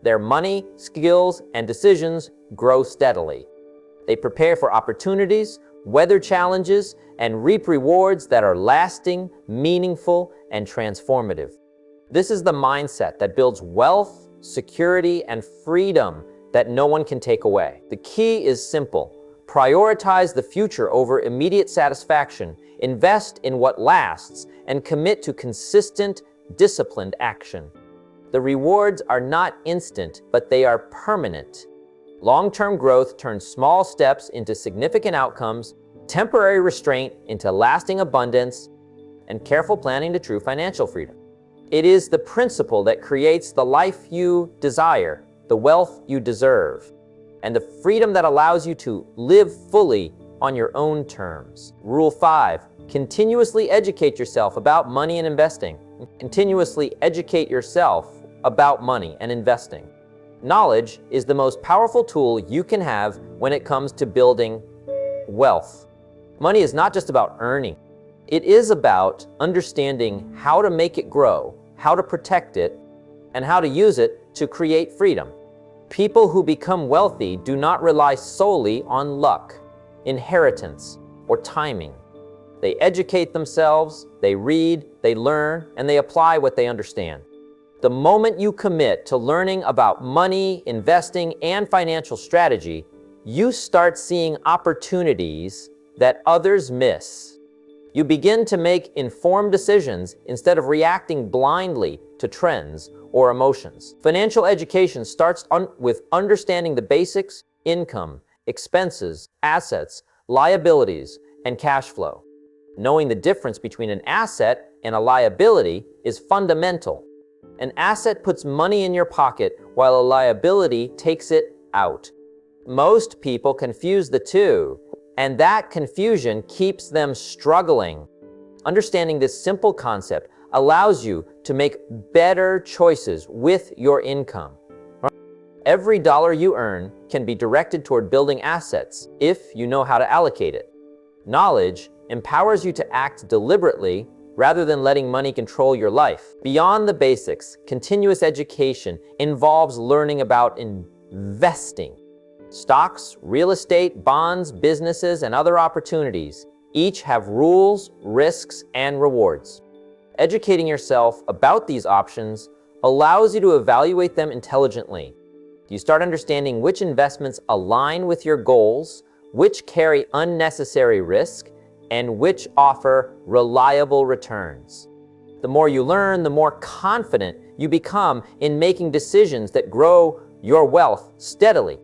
Their money, skills, and decisions grow steadily. They prepare for opportunities, weather challenges, and reap rewards that are lasting, meaningful, and transformative. This is the mindset that builds wealth, security, and freedom that no one can take away. The key is simple. Prioritize the future over immediate satisfaction, invest in what lasts, and commit to consistent, disciplined action. The rewards are not instant, but they are permanent. Long-term growth turns small steps into significant outcomes, temporary restraint into lasting abundance, and careful planning to true financial freedom. It is the principle that creates the life you desire, the wealth you deserve, and the freedom that allows you to live fully on your own terms. Rule 5, continuously educate yourself about money and investing. Continuously educate yourself about money and investing. Knowledge is the most powerful tool you can have when it comes to building wealth. Money is not just about earning. It is about understanding how to make it grow, how to protect it, and how to use it to create freedom. People who become wealthy do not rely solely on luck, inheritance, or timing. They educate themselves, they read, they learn, and they apply what they understand. The moment you commit to learning about money, investing, and financial strategy, you start seeing opportunities that others miss. You begin to make informed decisions instead of reacting blindly to trends or emotions. Financial education starts with understanding the basics: income, expenses, assets, liabilities, and cash flow. Knowing the difference between an asset and a liability is fundamental. An asset puts money in your pocket while a liability takes it out. Most people confuse the two, and that confusion keeps them struggling. Understanding this simple concept allows you to make better choices with your income. Every dollar you earn can be directed toward building assets if you know how to allocate it. Knowledge empowers you to act deliberately rather than letting money control your life. Beyond the basics, continuous education involves learning about investing. Stocks, real estate, bonds, businesses, and other opportunities each have rules, risks, and rewards. Educating yourself about these options allows you to evaluate them intelligently. You start understanding which investments align with your goals, which carry unnecessary risk, and which offer reliable returns. The more you learn, the more confident you become in making decisions that grow your wealth steadily.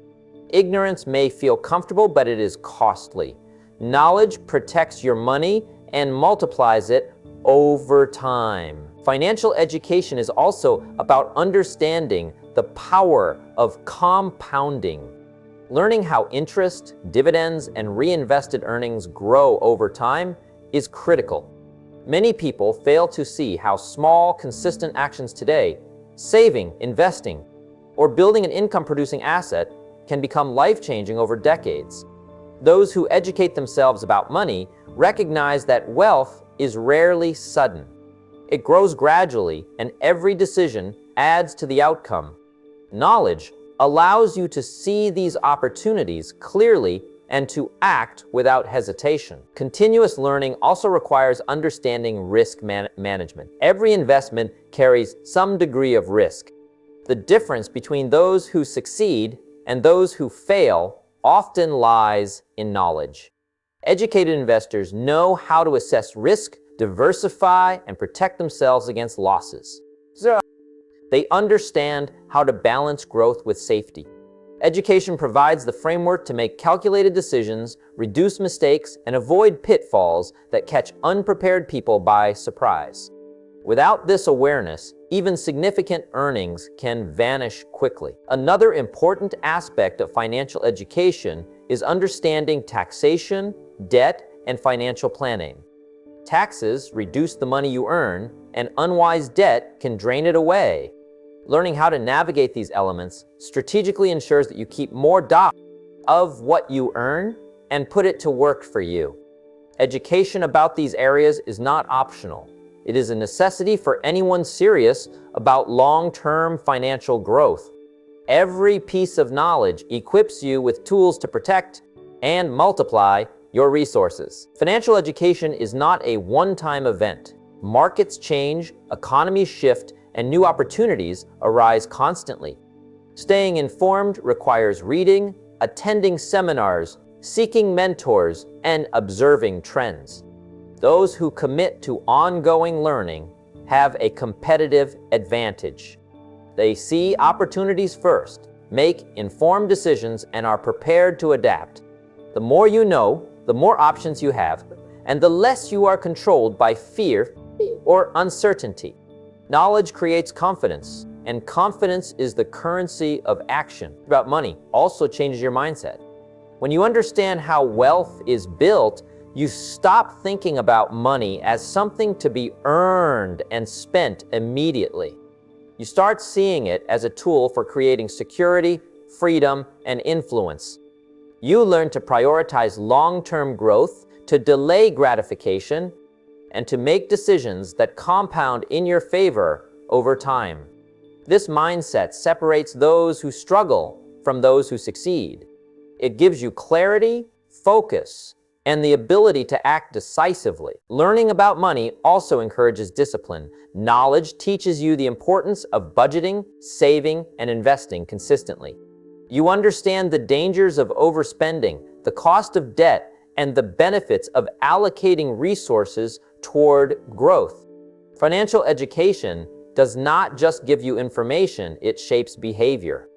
Ignorance may feel comfortable, but it is costly. Knowledge protects your money and multiplies it over time. Financial education is also about understanding the power of compounding. Learning how interest, dividends, and reinvested earnings grow over time is critical. Many people fail to see how small, consistent actions today, saving, investing, or building an income-producing asset, can become life-changing over decades. Those who educate themselves about money recognize that wealth is rarely sudden. It grows gradually, and every decision adds to the outcome. Knowledge allows you to see these opportunities clearly and to act without hesitation. Continuous learning also requires understanding risk management. Every investment carries some degree of risk. The difference between those who succeed and those who fail often lies in knowledge. Educated investors know how to assess risk, diversify, and protect themselves against losses. They understand how to balance growth with safety. Education provides the framework to make calculated decisions, reduce mistakes, and avoid pitfalls that catch unprepared people by surprise. Without this awareness, even significant earnings can vanish quickly. Another important aspect of financial education is understanding taxation, debt, and financial planning. Taxes reduce the money you earn, and unwise debt can drain it away. Learning how to navigate these elements strategically ensures that you keep more of what you earn and put it to work for you. Education about these areas is not optional. It is a necessity for anyone serious about long-term financial growth. Every piece of knowledge equips you with tools to protect and multiply your resources. Financial education is not a one-time event. Markets change, economies shift, and new opportunities arise constantly. Staying informed requires reading, attending seminars, seeking mentors, and observing trends. Those who commit to ongoing learning have a competitive advantage. They see opportunities first, make informed decisions, and are prepared to adapt. The more you know, the more options you have, and the less you are controlled by fear or uncertainty. Knowledge creates confidence, and confidence is the currency of action. About money also changes your mindset. When you understand how wealth is built, you stop thinking about money as something to be earned and spent immediately. You start seeing it as a tool for creating security, freedom, and influence. You learn to prioritize long-term growth, to delay gratification, and to make decisions that compound in your favor over time. This mindset separates those who struggle from those who succeed. It gives you clarity, focus, and the ability to act decisively. Learning about money also encourages discipline. Knowledge teaches you the importance of budgeting, saving, and investing consistently. You understand the dangers of overspending, the cost of debt, and the benefits of allocating resources toward growth. Financial education does not just give you information, it shapes behavior.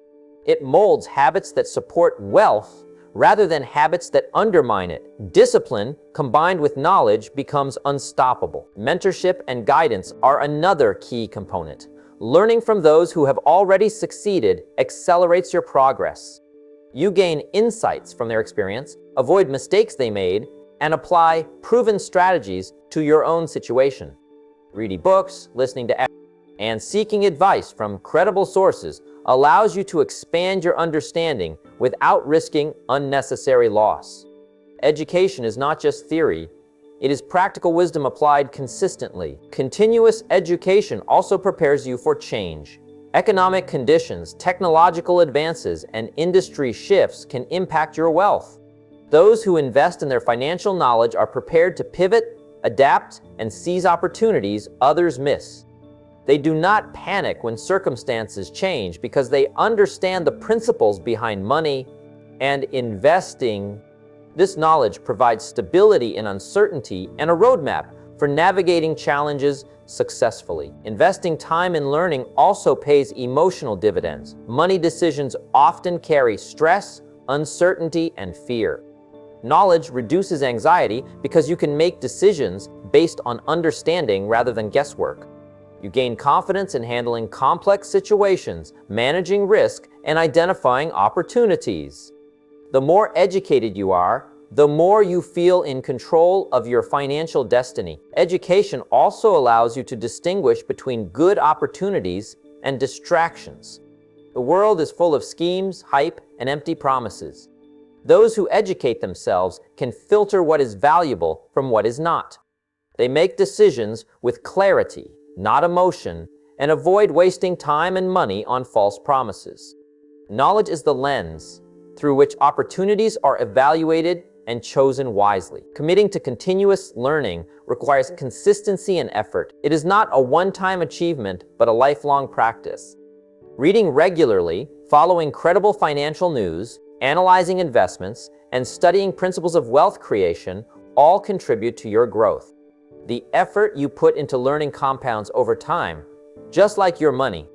It molds habits that support wealth rather than habits that undermine it. Discipline, combined with knowledge, becomes unstoppable. Mentorship and guidance are another key component. Learning from those who have already succeeded accelerates your progress. You gain insights from their experience, avoid mistakes they made, and apply proven strategies to your own situation. Reading books, listening to and seeking advice from credible sources allows you to expand your understanding without risking unnecessary loss. Education is not just theory, it is practical wisdom applied consistently. Continuous education also prepares you for change. Economic conditions, technological advances, and industry shifts can impact your wealth. Those who invest in their financial knowledge are prepared to pivot, adapt, and seize opportunities others miss. They do not panic when circumstances change because they understand the principles behind money and investing. This knowledge provides stability in uncertainty and a roadmap for navigating challenges successfully. Investing time in learning also pays emotional dividends. Money decisions often carry stress, uncertainty, and fear. Knowledge reduces anxiety because you can make decisions based on understanding rather than guesswork. You gain confidence in handling complex situations, managing risk, and identifying opportunities. The more educated you are, the more you feel in control of your financial destiny. Education also allows you to distinguish between good opportunities and distractions. The world is full of schemes, hype, and empty promises. Those who educate themselves can filter what is valuable from what is not. They make decisions with clarity, not emotion, and avoid wasting time and money on false promises. Knowledge is the lens through which opportunities are evaluated and chosen wisely. Committing to continuous learning requires consistency and effort. It is not a one-time achievement, but a lifelong practice. Reading regularly, following credible financial news, analyzing investments, and studying principles of wealth creation all contribute to your growth. The effort you put into learning compounds over time, just like your money.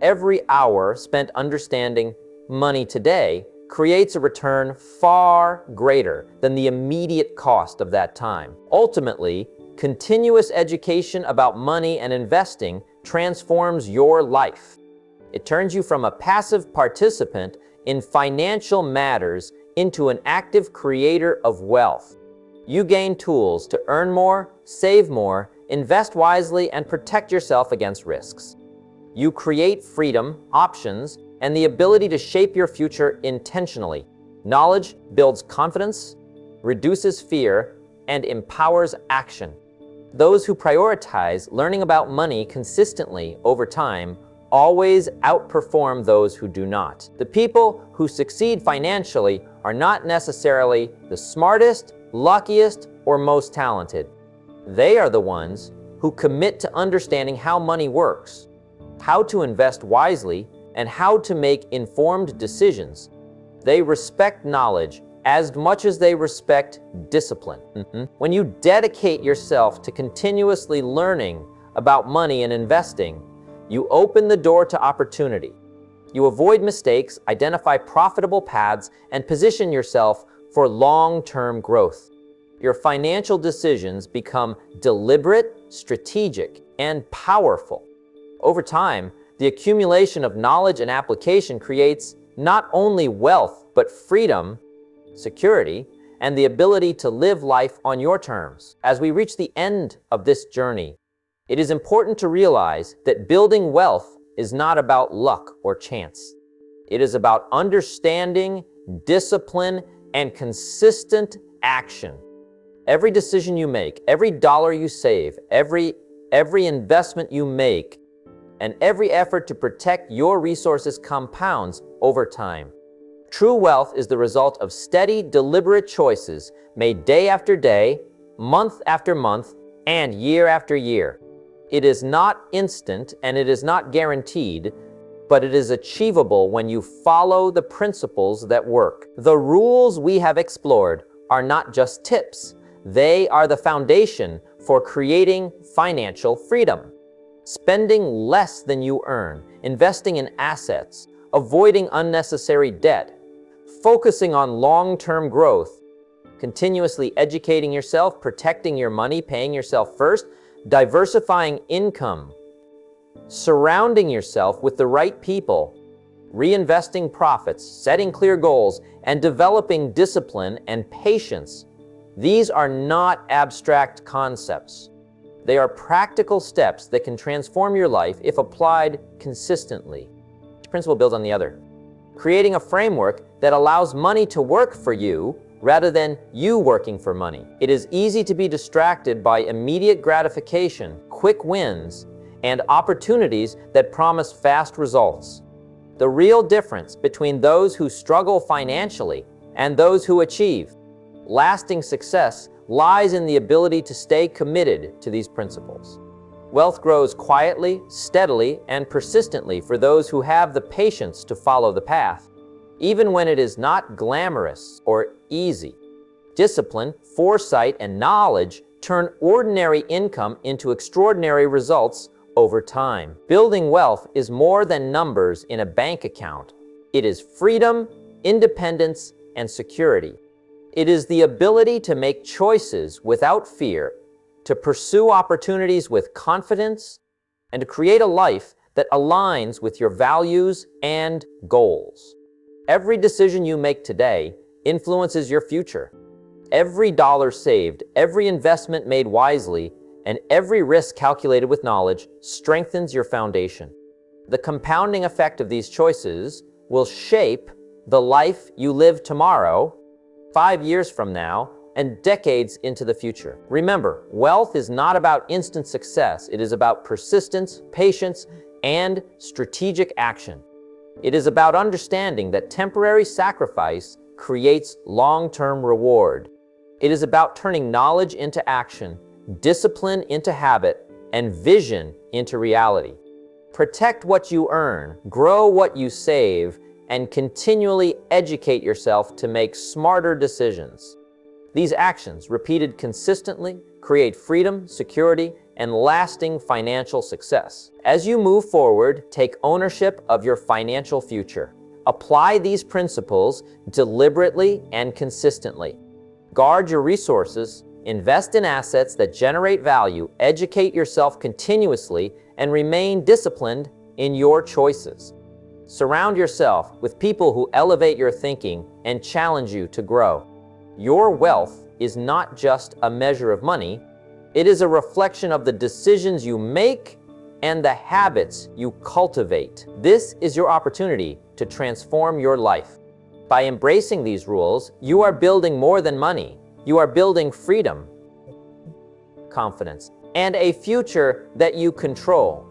Every hour spent understanding money today creates a return far greater than the immediate cost of that time. Ultimately, continuous education about money and investing transforms your life. It turns you from a passive participant in financial matters into an active creator of wealth. You gain tools to earn more, save more, invest wisely, and protect yourself against risks. You create freedom, options, and the ability to shape your future intentionally. Knowledge builds confidence, reduces fear, and empowers action. Those who prioritize learning about money consistently over time always outperform those who do not. The people who succeed financially are not necessarily the smartest, luckiest, or most talented. They are the ones who commit to understanding how money works, how to invest wisely, and how to make informed decisions. They respect knowledge as much as they respect discipline. When you dedicate yourself to continuously learning about money and investing, you open the door to opportunity. You avoid mistakes, identify profitable paths, and position yourself for long-term growth. Your financial decisions become deliberate, strategic, and powerful. Over time, the accumulation of knowledge and application creates not only wealth, but freedom, security, and the ability to live life on your terms. As we reach the end of this journey, it is important to realize that building wealth is not about luck or chance. It is about understanding, discipline, and consistent action. Every decision you make, every dollar you save, every investment you make, and every effort to protect your resources compounds over time. True wealth is the result of steady, deliberate choices made day after day, month after month, and year after year. It is not instant and it is not guaranteed, but it is achievable when you follow the principles that work. The rules we have explored are not just tips. They are the foundation for creating financial freedom. Spending less than you earn, investing in assets, avoiding unnecessary debt, focusing on long-term growth, continuously educating yourself, protecting your money, paying yourself first, diversifying income, surrounding yourself with the right people, reinvesting profits, setting clear goals, and developing discipline and patience. These are not abstract concepts. They are practical steps that can transform your life if applied consistently. Each principle builds on the other, creating a framework that allows money to work for you rather than you working for money. It is easy to be distracted by immediate gratification, quick wins, and opportunities that promise fast results. The real difference between those who struggle financially and those who achieve lasting success lies in the ability to stay committed to these principles. Wealth grows quietly, steadily, and persistently for those who have the patience to follow the path, even when it is not glamorous or easy. Discipline, foresight, and knowledge turn ordinary income into extraordinary results over time. Building wealth is more than numbers in a bank account. It is freedom, independence, and security. It is the ability to make choices without fear, to pursue opportunities with confidence, and to create a life that aligns with your values and goals. Every decision you make today influences your future. Every dollar saved, every investment made wisely, and every risk calculated with knowledge strengthens your foundation. The compounding effect of these choices will shape the life you live tomorrow, 5 years from now, and decades into the future. Remember, wealth is not about instant success. It is about persistence, patience, and strategic action. It is about understanding that temporary sacrifice creates long-term reward. It is about turning knowledge into action, discipline into habit, and vision into reality. Protect what you earn, grow what you save, and continually educate yourself to make smarter decisions. These actions, repeated consistently, create freedom, security, and lasting financial success. As you move forward, take ownership of your financial future. Apply these principles deliberately and consistently. Guard your resources, invest in assets that generate value, educate yourself continuously, and remain disciplined in your choices. Surround yourself with people who elevate your thinking and challenge you to grow. Your wealth is not just a measure of money, it is a reflection of the decisions you make and the habits you cultivate. This is your opportunity to transform your life. By embracing these rules, you are building more than money. You are building freedom, confidence, and a future that you control.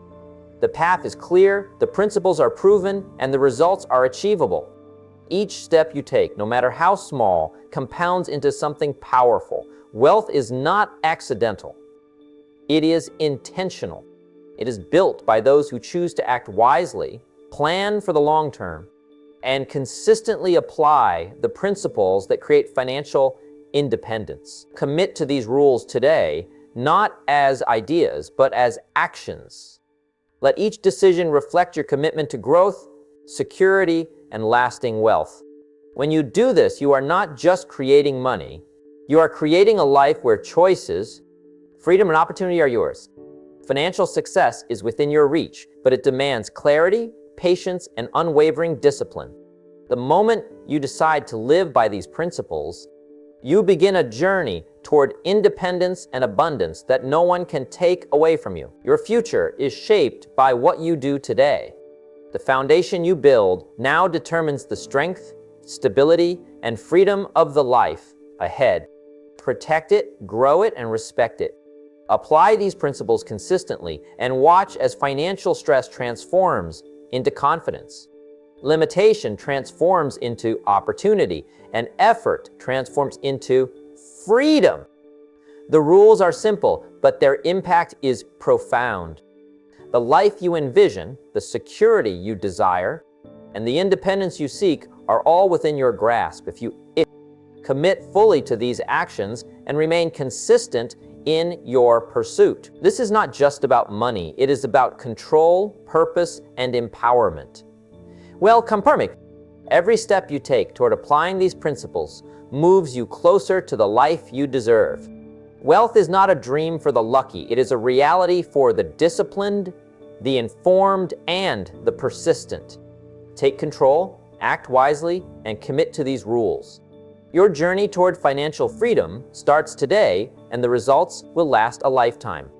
The path is clear, the principles are proven, and the results are achievable. Each step you take, no matter how small, compounds into something powerful. Wealth is not accidental. It is intentional. It is built by those who choose to act wisely, plan for the long term, and consistently apply the principles that create financial independence. Commit to these rules today, not as ideas, but as actions. Let each decision reflect your commitment to growth, security, and lasting wealth. When you do this, you are not just creating money, you are creating a life where choices, freedom, and opportunity are yours. Financial success is within your reach, but it demands clarity, patience, and unwavering discipline. The moment you decide to live by these principles, you begin a journey toward independence and abundance that no one can take away from you. Your future is shaped by what you do today. The foundation you build now determines the strength, stability, and freedom of the life ahead. Protect it, grow it, and respect it. Apply these principles consistently and watch as financial stress transforms into confidence. Limitation transforms into opportunity, and effort transforms into freedom. The rules are simple, but their impact is profound. The life you envision, the security you desire, and the independence you seek are all within your grasp if you commit fully to these actions and remain consistent in your pursuit. This is not just about money, it is about control, purpose, and empowerment. Well, Kamparmik, every step you take toward applying these principles moves you closer to the life you deserve. Wealth is not a dream for the lucky, it is a reality for the disciplined, the informed, and the persistent. Take control, act wisely, and commit to these rules. Your journey toward financial freedom starts today, and the results will last a lifetime.